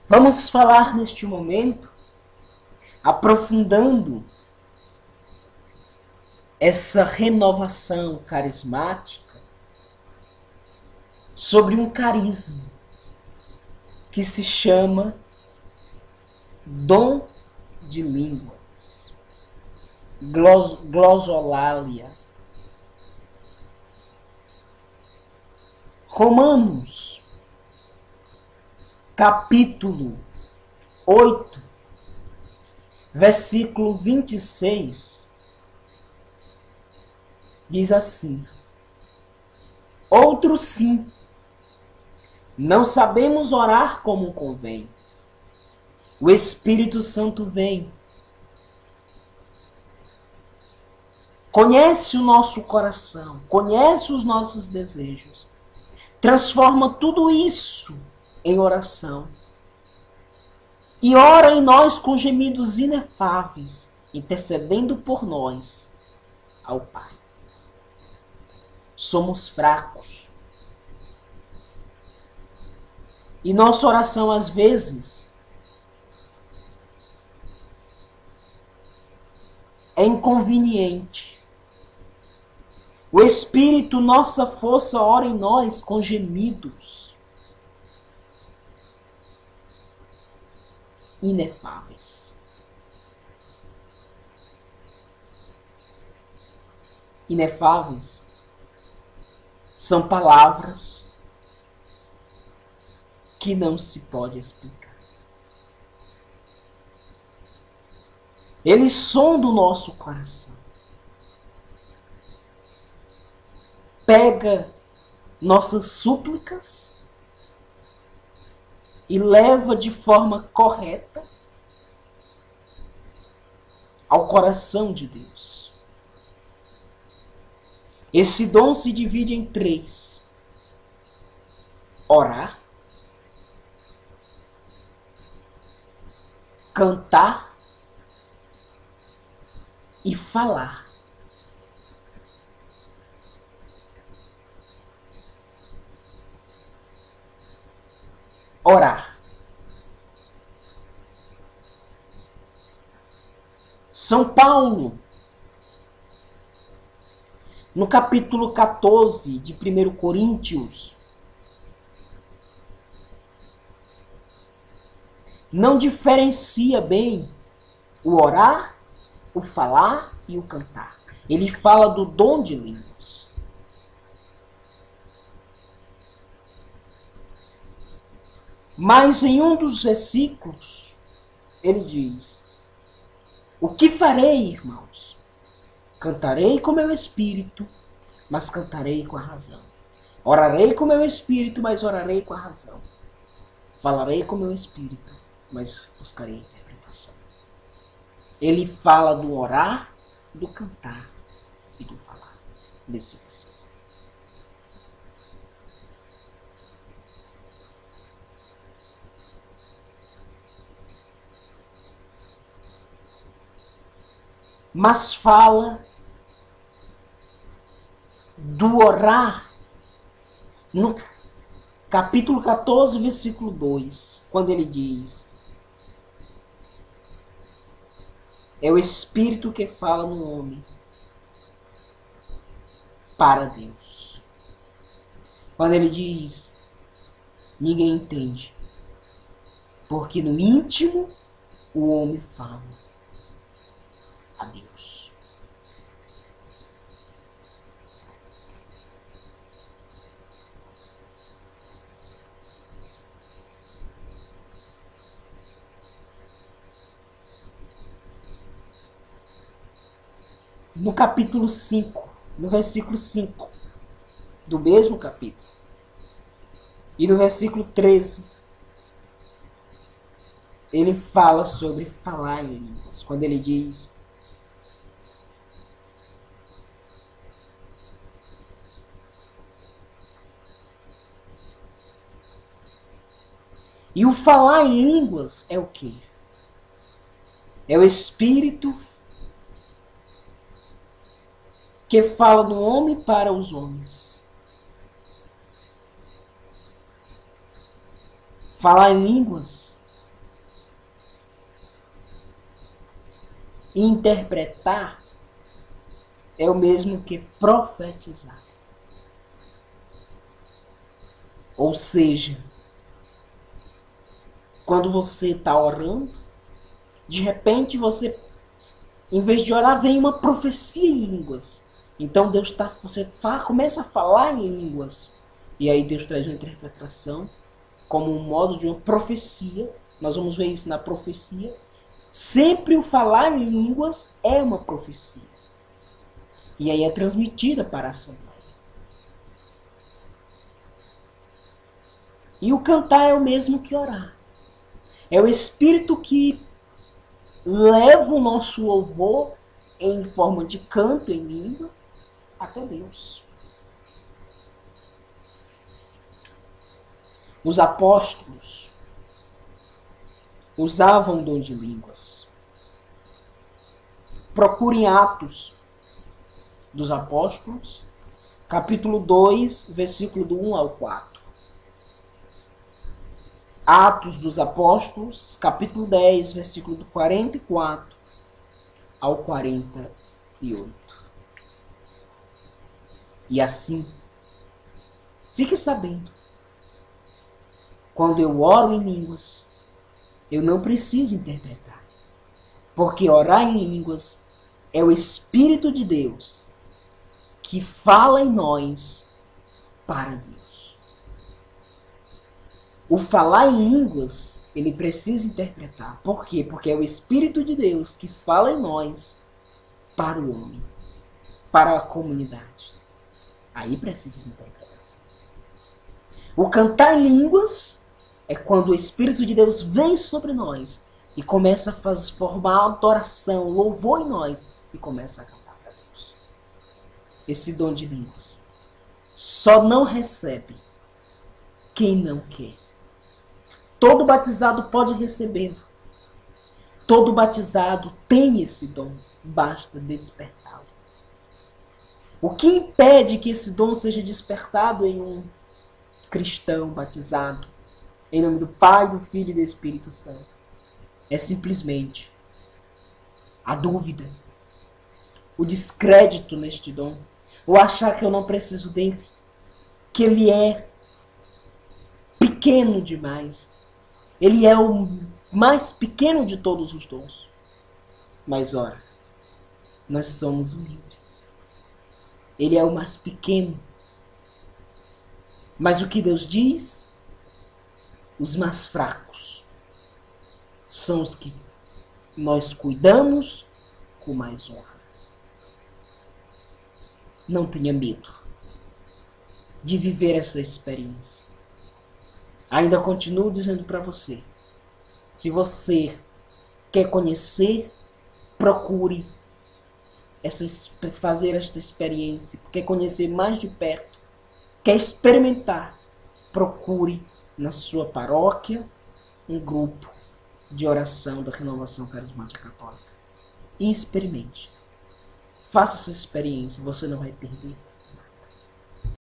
Vamos falar neste momento, aprofundando essa renovação carismática, sobre um carisma que se chama dom de línguas, glosolalia. Romanos, capítulo 8, versículo 26, diz assim: outro sim, não sabemos orar como convém. O Espírito Santo vem, conhece o nosso coração, conhece os nossos desejos, transforma tudo isso em oração e ora em nós com gemidos inefáveis, intercedendo por nós ao Pai. Somos fracos e nossa oração às vezes é inconveniente. O Espírito, nossa força, ora em nós com gemidos inefáveis. Inefáveis são palavras que não se pode explicar. Eles sondam o nosso coração. Pega nossas súplicas e leva de forma correta ao coração de Deus. Esse dom se divide em 3: orar, cantar e falar. Orar. São Paulo, no capítulo 14 de 1 Coríntios, não diferencia bem o orar, o falar e o cantar. Ele fala do dom de línguas. Mas em um dos versículos, ele diz: o que farei, irmãos? Cantarei com meu espírito, mas cantarei com a razão. Orarei com meu espírito, mas orarei com a razão. Falarei com meu espírito, mas buscarei interpretação. Ele fala do orar, do cantar e do falar nesse versículo. Mas fala do orar no capítulo 14, versículo 2, quando ele diz: é o Espírito que fala no homem para Deus. Quando ele diz: ninguém entende, porque no íntimo o homem fala a Deus. No capítulo 5, no versículo 5 do mesmo capítulo, e no versículo 13, ele fala sobre falar em línguas, quando ele diz: e o falar em línguas é o quê? É o Espírito que fala do homem para os homens. Falar em línguas Interpretar é o mesmo que profetizar. Ou seja, quando você está orando, de repente você, em vez de orar, vem uma profecia em línguas. Então você começa a falar em línguas. E aí Deus traz uma interpretação como um modo de uma profecia. Nós vamos ver isso na profecia. Sempre o falar em línguas é uma profecia. E aí é transmitida para a Assembleia. E o cantar é o mesmo que orar. É o Espírito que leva o nosso louvor em forma de canto em língua até Deus. Os apóstolos usavam o dom de línguas. Procurem Atos dos Apóstolos, capítulo 2, versículo do 1 ao 4. Atos dos Apóstolos, capítulo 10, versículo do 44 ao 48. E assim, fique sabendo, quando eu oro em línguas, eu não preciso interpretar. Porque orar em línguas é o Espírito de Deus que fala em nós para Deus. O falar em línguas, ele precisa interpretar. Por quê? Porque é o Espírito de Deus que fala em nós para o homem, para a comunidade. Aí precisa de interpretação. O cantar em línguas é quando o Espírito de Deus vem sobre nós e começa a formar adoração, louvor em nós e começa a cantar para Deus. Esse dom de línguas só não recebe quem não quer. Todo batizado pode recebê-lo. Todo batizado tem esse dom, basta despertá-lo. O que impede que esse dom seja despertado em um cristão batizado, em nome do Pai, do Filho e do Espírito Santo, é simplesmente a dúvida, o descrédito neste dom, o achar que eu não preciso dele, que ele é pequeno demais. Ele é o mais pequeno de todos os dons. Mas ora, nós somos humildes. Ele é o mais pequeno. Mas o que Deus diz? Os mais fracos são os que nós cuidamos com mais honra. Não tenha medo de viver essa experiência. Ainda continuo dizendo para você, se você quer conhecer, procure fazer esta experiência. Quer conhecer mais de perto, quer experimentar, procure na sua paróquia um grupo de oração da Renovação Carismática Católica. E experimente. Faça essa experiência, você não vai perder.